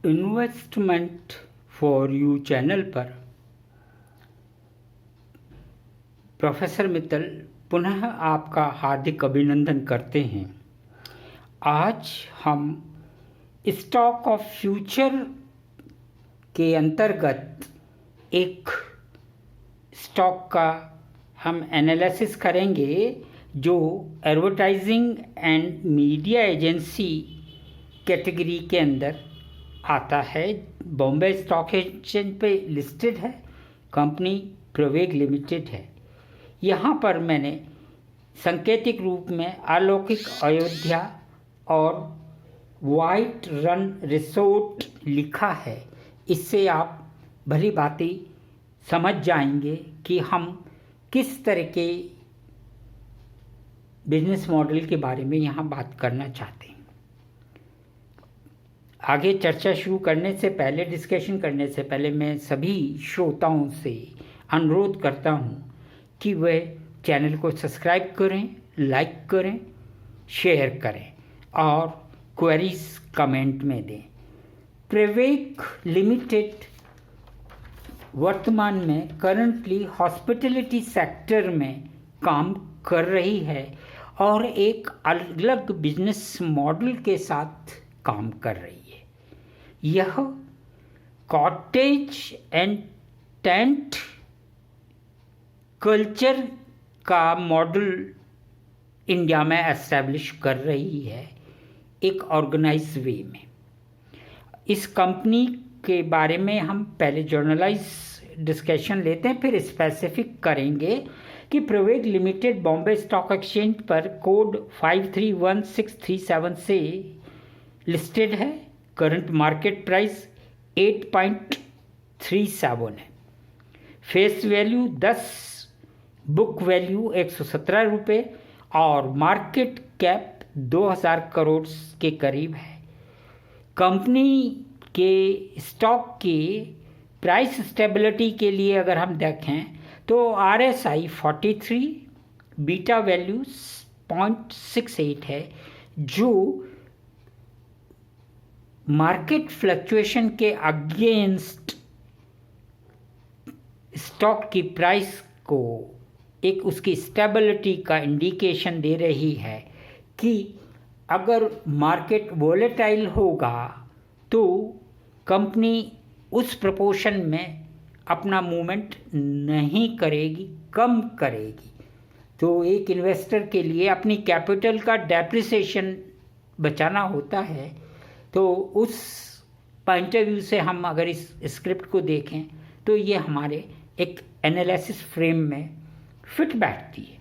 Investment for you channel पर professor Mittal पुनः आपका हार्दिक अभिनंदन करते हैं। आज हम स्टॉक ऑफ फ्यूचर के अंतर्गत एक स्टॉक का हम एनालिसिस करेंगे जो advertising and media agency category के अंदर आता है। बॉम्बे स्टॉक एक्सचेंज पे लिस्टेड है, कंपनी प्रवेग लिमिटेड है। यहाँ पर मैंने सांकेतिक रूप में अलौकिक अयोध्या और वाइट रन रिसोर्ट लिखा है। इससे आप भली भांति समझ जाएंगे कि हम किस तरह के बिजनेस मॉडल के बारे में यहाँ बात करना चाहते हैं। आगे चर्चा शुरू करने से पहले, डिस्कशन करने से पहले मैं सभी श्रोताओं से अनुरोध करता हूँ कि वह चैनल को सब्सक्राइब करें, लाइक करें, शेयर करें और क्वेरीज कमेंट में दें। प्रवेग लिमिटेड वर्तमान में करंटली हॉस्पिटैलिटी सेक्टर में काम कर रही है और एक अलग बिजनेस मॉडल के साथ काम कर रही है। यह कॉटेज एंड टेंट कल्चर का मॉडल इंडिया में एस्टैब्लिश कर रही है एक ऑर्गेनाइज वे में। इस कंपनी के बारे में हम पहले जर्नलाइज डिस्कशन लेते हैं, फिर स्पेसिफिक करेंगे कि प्रवेग लिमिटेड बॉम्बे स्टॉक एक्सचेंज पर कोड 531637 से लिस्टेड है। करंट मार्केट प्राइस 8.37 है। फेस वैल्यू 10, बुक वैल्यू 117 रुपये और मार्केट कैप 2000 करोड़ के करीब है। कंपनी के स्टॉक की प्राइस स्टेबिलिटी के लिए अगर हम देखें तो RSI 43, बीटा वैल्यू 0.68 है, जो मार्केट फ्लक्चुएशन के अगेंस्ट स्टॉक की प्राइस को एक उसकी स्टेबिलिटी का इंडिकेशन दे रही है कि अगर मार्केट वोलेटाइल होगा तो कंपनी उस प्रोपोर्शन में अपना मूवमेंट नहीं करेगी, कम करेगी। तो एक इन्वेस्टर के लिए अपनी कैपिटल का डेप्रिसिएशन बचाना होता है। तो उस पॉइंट ऑफ व्यू से हम अगर इस स्क्रिप्ट को देखें तो ये हमारे एक एनालिसिस फ्रेम में फिट बैठती है।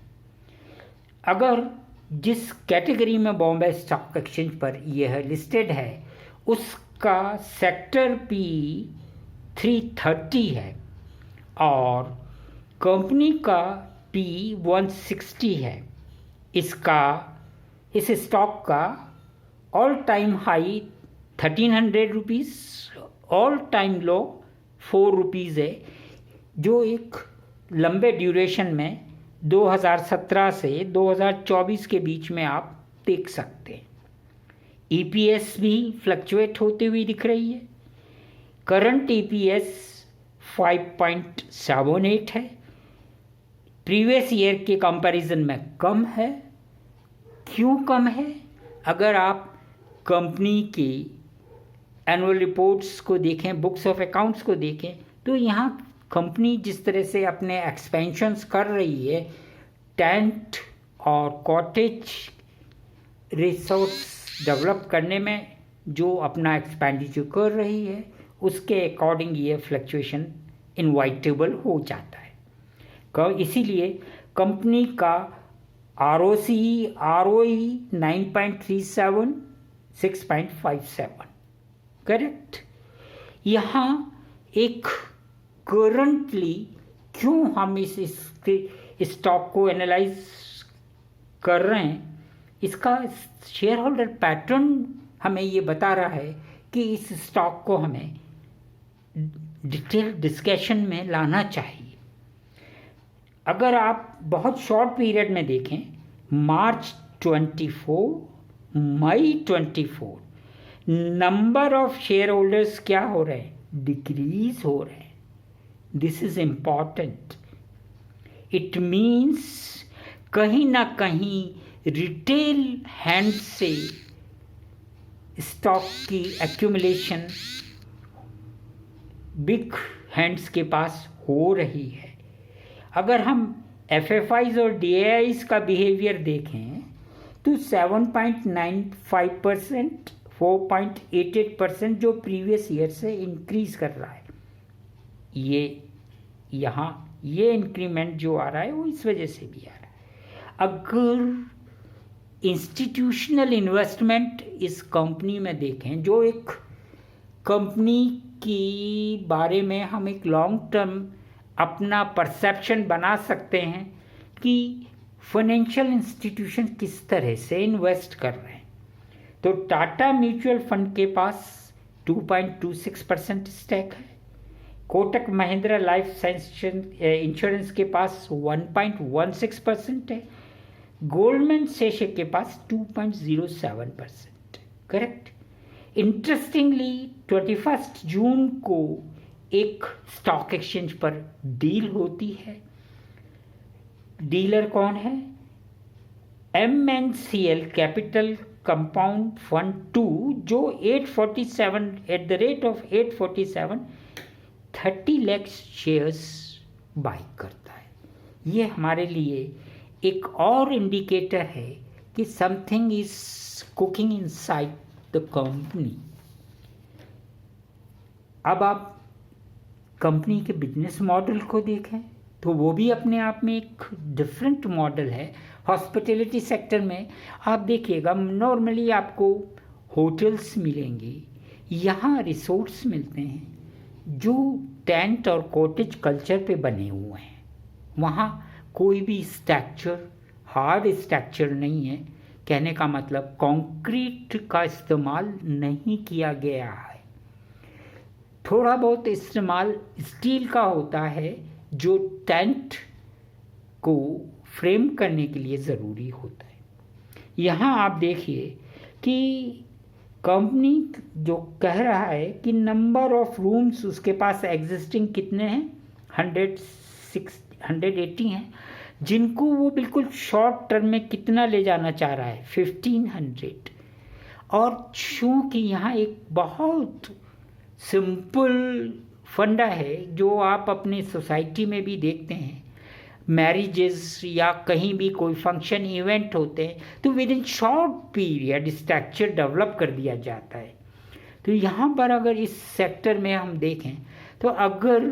अगर जिस कैटेगरी में बॉम्बे स्टॉक एक्सचेंज पर यह लिस्टेड है उसका सेक्टर P 330 है और कंपनी का P 160 है। इस स्टॉक का all time high 1300 rupees, all time low 4 rupees है, जो एक लंबे ड्यूरेशन में 2017 से 2024 के बीच में आप देख सकते हैं। EPS भी फ्लक्चुएट होती हुई दिख रही है। करंट EPS 5.78 है, प्रीवियस ईयर के कंपैरिजन में कम है। क्यों कम है? अगर आप कंपनी की एनुअल रिपोर्ट्स को देखें, बुक्स ऑफ अकाउंट्स को देखें, तो यहाँ कंपनी जिस तरह से अपने एक्सपेंशंस कर रही है, टेंट और कॉटेज रिसोर्ट्स डेवलप करने में जो अपना एक्सपेंडिचर कर रही है, उसके अकॉर्डिंग ये फ्लक्चुएशन इनवाइटेबल हो जाता है। इसीलिए कंपनी का ROCE, ROE 9.37, 6.57 करेक्ट। यहाँ एक करंटली क्यों हम इस स्टॉक को एनालाइज कर रहे हैं, इसका शेयर होल्डर पैटर्न हमें ये बता रहा है कि इस स्टॉक को हमें डिटेल डिस्कशन में लाना चाहिए। अगर आप बहुत शॉर्ट पीरियड में देखें, मार्च 24, मई 24, नंबर ऑफ शेयर होल्डर्स क्या हो रहे हैं, डिक्रीज हो रहे हैं। This is important. It means कहीं ना कहीं रिटेल हैंड से स्टॉक की एक्यूमुलेशन बिग हैंड्स के पास हो रही है। अगर हम एफएफआईज और डीएआईज का बिहेवियर देखें तो 7.95%, 4.88% जो प्रीवियस ईयर से इंक्रीज कर रहा है। ये इंक्रीमेंट जो आ रहा है वो इस वजह से भी आ रहा है। अगर इंस्टीट्यूशनल इन्वेस्टमेंट इस कंपनी में देखें, जो एक कंपनी की बारे में हम एक लॉन्ग टर्म अपना परसेप्शन बना सकते हैं कि फाइनेंशियल इंस्टीट्यूशन किस तरह से इन्वेस्ट कर रहे हैं, तो टाटा म्यूचुअल फंड के पास 2.26% स्टेक है, Kotak Mahindra life science insurance के पास 1.16% है, गोल्डमैन सैक्स के पास 2.07%। करेक्ट। इंटरेस्टिंगली 21 जून को एक स्टॉक एक्सचेंज पर डील होती है। डीलर कौन है? MNCL कैपिटल कंपाउंड फंड 2, जो 847 at the rate of 847 30 lakh shares by करता है। ये हमारे लिए एक और इंडिकेटर है कि something is cooking inside the company. अब आप कंपनी के बिजनेस मॉडल को देखें तो वो भी अपने आप में एक डिफरेंट मॉडल है। हॉस्पिटैलिटी सेक्टर में आप देखिएगा नॉर्मली आपको होटल्स मिलेंगे, यहाँ रिसोर्ट्स मिलते हैं जो टेंट और कॉटेज कल्चर पे बने हुए हैं। वहाँ कोई भी स्ट्रक्चर, हार्ड स्ट्रक्चर नहीं है। कहने का मतलब कंक्रीट का इस्तेमाल नहीं किया गया है। थोड़ा बहुत इस्तेमाल स्टील का होता है जो टेंट को फ्रेम करने के लिए ज़रूरी होता है। यहाँ आप देखिए कि कंपनी जो कह रहा है कि नंबर ऑफ रूम्स उसके पास एग्जिस्टिंग कितने हैं, 180 हैं, जिनको वो बिल्कुल शॉर्ट टर्म में कितना ले जाना चाह रहा है, 1500। और चूँकि यहाँ एक बहुत सिंपल फंडा है जो आप अपने सोसाइटी में भी देखते हैं, मैरिजेस या कहीं भी कोई फंक्शन इवेंट होते हैं तो with in short period structure develop कर दिया जाता है। तो यहाँ पर अगर इस सेक्टर में हम देखें तो अगर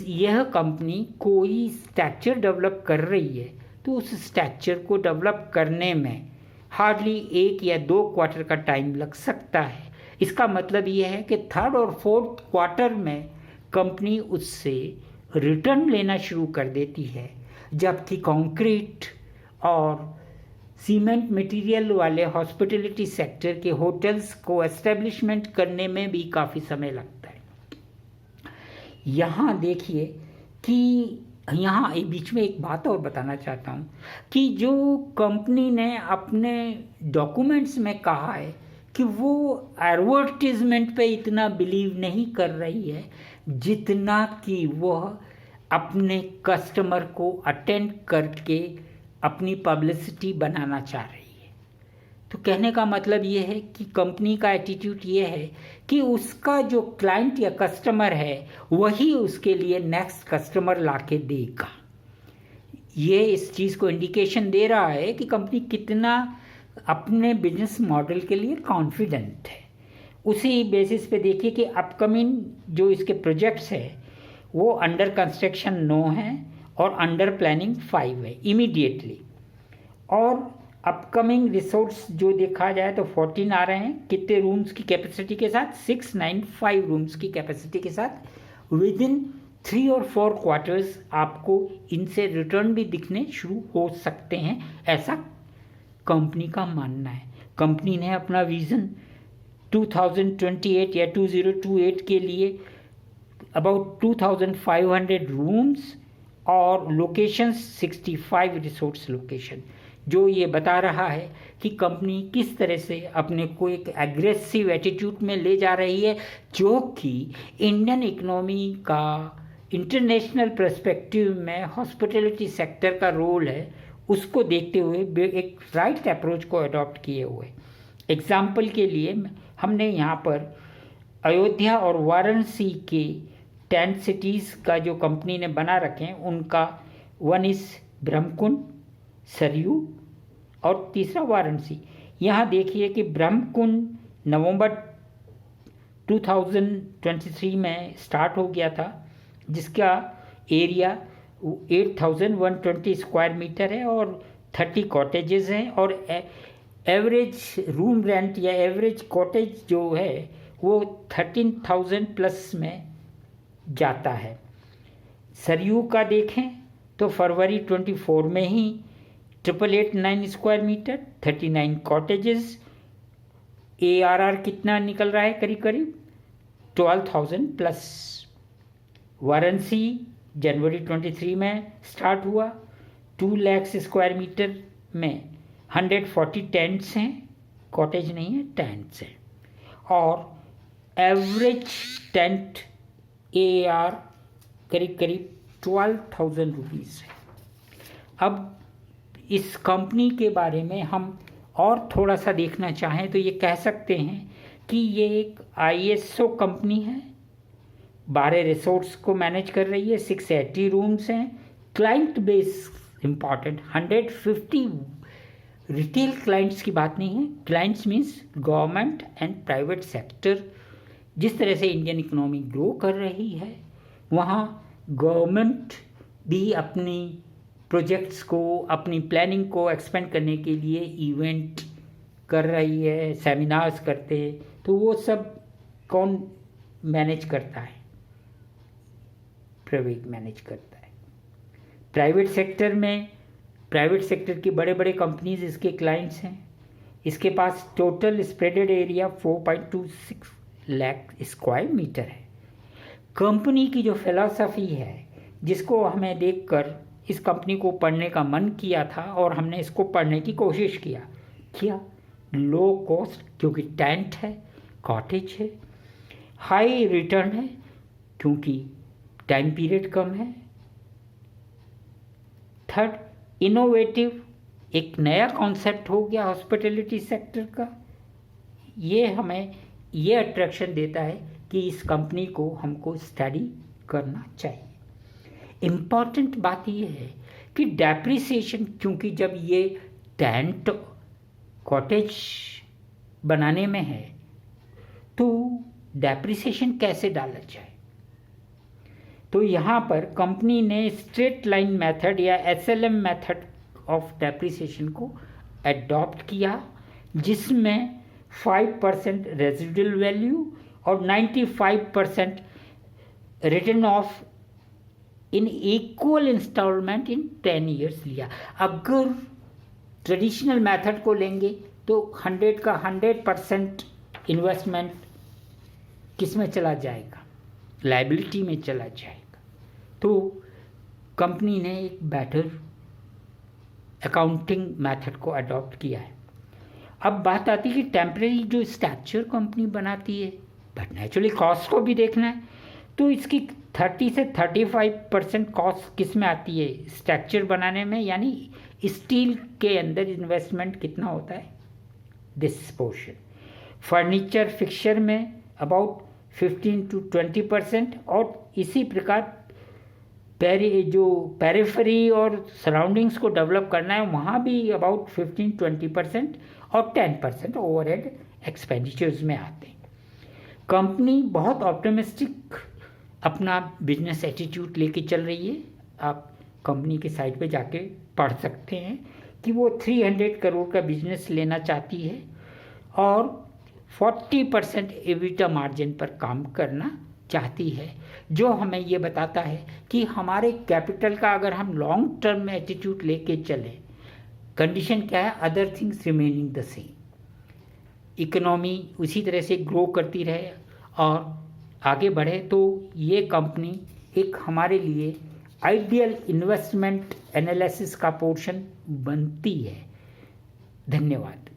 यह कंपनी कोई स्ट्रक्चर डेवलप कर रही है तो उस स्ट्रक्चर को डेवलप करने में हार्डली 1 या 2 क्वार्टर का टाइम लग सकता है। इसका मतलब यह है कि 3rd और 4th क्वार्टर में कंपनी उससे रिटर्न लेना शुरू कर देती है, जबकि कंक्रीट और सीमेंट मटेरियल वाले हॉस्पिटैलिटी सेक्टर के होटल्स को एस्टेब्लिशमेंट करने में भी काफ़ी समय लगता है। यहाँ देखिए कि यहाँ बीच में एक बात और बताना चाहता हूँ कि जो कंपनी ने अपने डॉक्यूमेंट्स में कहा है कि वो एडवर्टीजमेंट पे इतना बिलीव नहीं कर रही है जितना कि वह अपने कस्टमर को अटेंड करके अपनी पब्लिसिटी बनाना चाह रही है। तो कहने का मतलब ये है कि कंपनी का एटीट्यूड ये है कि उसका जो क्लाइंट या कस्टमर है वही उसके लिए नेक्स्ट कस्टमर लाके देगा। ये इस चीज़ को इंडिकेशन दे रहा है कि कंपनी कितना अपने बिजनेस मॉडल के लिए कॉन्फिडेंट है। उसी बेसिस पे देखिए कि अपकमिंग जो इसके प्रोजेक्ट्स है वो अंडर कंस्ट्रक्शन 9 हैं और अंडर प्लानिंग 5 है इमीडिएटली। और अपकमिंग रिसोर्ट्स जो देखा जाए तो 14 आ रहे हैं। कितने रूम्स की कैपेसिटी के साथ? 695 रूम्स की कैपेसिटी के साथ। विद इन 3 और 4 क्वार्टर्स आपको इनसे रिटर्न भी दिखने शुरू हो सकते हैं, ऐसा कंपनी का मानना है। कंपनी ने अपना विज़न 2028 या 2028 के लिए अबाउट 2500 रूम्स और लोकेशंस 65 रिसोर्ट्स लोकेशन, जो ये बता रहा है कि कंपनी किस तरह से अपने को एक एग्रेसिव एटीट्यूड में ले जा रही है, जो कि इंडियन इकोनॉमी का इंटरनेशनल पर्सपेक्टिव में हॉस्पिटैलिटी सेक्टर का रोल है, उसको देखते हुए एक राइट अप्रोच को अडॉप्ट किए हुए। एग्जाम्पल के लिए हमने यहाँ पर अयोध्या और वाराणसी के 10 सिटीज़ का जो कंपनी ने बना रखे हैं उनका, वन इज़ ब्रह्मकुंड, सरयू और तीसरा वाराणसी। यहाँ देखिए कि ब्रह्मकुंड नवंबर 2023 में स्टार्ट हो गया था, जिसका एरिया 8120 स्क्वायर मीटर है और 30 कॉटेजेस हैं, और एवरेज रूम रेंट या एवरेज कॉटेज जो है वो 13,000 प्लस में जाता है। सरयू का देखें तो फरवरी 24 में ही 8889 स्क्वायर मीटर, 39 कॉटेजेस, ARR कितना निकल रहा है, करीब करीब 12,000 प्लस। वाराणसी जनवरी 23 में स्टार्ट हुआ, 2 लाख स्क्वायर मीटर में 140 टेंट्स हैं, कॉटेज नहीं है, टेंट्स हैं, और एवरेज टेंट ARR करीब करीब 12,000 रुपीज़ है। अब इस कंपनी के बारे में हम और थोड़ा सा देखना चाहें तो ये कह सकते हैं कि ये एक ISO कंपनी है, 12 रिसोर्ट्स को मैनेज कर रही है, 680 रूम्स हैं, client base important, 150 retail clients की बात नहीं है, clients means government and private sector. जिस तरह से इंडियन इकोनॉमी ग्रो कर रही है, वहाँ गवर्नमेंट भी अपनी प्रोजेक्ट्स को, अपनी प्लानिंग को एक्सपेंड करने के लिए इवेंट कर रही है, सेमिनार्स करते हैं, तो वो सब कौन मैनेज करता है, प्राइवेट मैनेज करता है। प्राइवेट सेक्टर में, प्राइवेट सेक्टर की बड़े बड़े कंपनीज इसके क्लाइंट्स हैं। इसके पास total spreaded area 4.26 lakh square metre है। कंपनी की जो फिलॉसफी है, जिसको हमें देखकर इस कंपनी को पढ़ने का मन किया था और हमने इसको पढ़ने की कोशिश किया लो कॉस्ट, क्योंकि टेंट है, कॉटेज है, हाई रिटर्न है क्योंकि टाइम पीरियड कम है। थर्ड, इनोवेटिव, एक नया कॉन्सेप्ट हो गया हॉस्पिटैलिटी सेक्टर का। ये हमें ये अट्रैक्शन देता है कि इस कंपनी को हमको स्टडी करना चाहिए। इम्पॉर्टेंट बात ये है कि डेप्रिसिएशन, क्योंकि जब ये टेंट कॉटेज बनाने में है तो डेप्रिसिएशन कैसे डाला जाए, तो यहाँ पर कंपनी ने स्ट्रेट लाइन मेथड या SLM मेथड ऑफ डेप्रिसिएशन को एडॉप्ट किया, जिसमें 5% रेजिडुअल वैल्यू और 95% return of in equal installment in 10 years लिया। अगर ट्रेडिशनल मेथड को लेंगे तो 100 का 100% इन्वेस्टमेंट किस में चला जाएगा, लायबिलिटी में चला जाएगा। तो कंपनी ने एक बेटर अकाउंटिंग मेथड को अडॉप्ट किया है। अब बात आती है कि टेम्परेरी जो स्ट्रक्चर कंपनी बनाती है, बट नेचुरली कॉस्ट को भी देखना है, तो इसकी 30 से 35% कॉस्ट किस में आती है, स्ट्रक्चर बनाने में, यानी स्टील के अंदर इन्वेस्टमेंट कितना होता है, दिस पोर्शन। फर्नीचर फिक्सचर में अबाउट 15 to 20%, और इसी प्रकार जो पेरिफेरी और सराउंडिंग्स को डेवलप करना है वहाँ भी अबाउट 15-20% और 10% ओवरहेड एक्सपेंडिचर्स में आते हैं। कंपनी बहुत ऑप्टिमिस्टिक अपना बिजनेस एटीट्यूड लेके चल रही है। आप कंपनी के साइट पे जाके पढ़ सकते हैं कि वो 300 करोड़ का बिजनेस लेना चाहती है और 40% एबिटा मार्जिन पर काम करना चाहती है, जो हमें ये बताता है कि हमारे कैपिटल का अगर हम लॉन्ग टर्म में एटीट्यूड लेके चलें, कंडीशन क्या है, other things remaining the same, economy उसी तरह से ग्रो करती रहे और आगे बढ़े, तो ये कंपनी एक हमारे लिए आइडियल इन्वेस्टमेंट एनालिसिस का पोर्शन बनती है। धन्यवाद।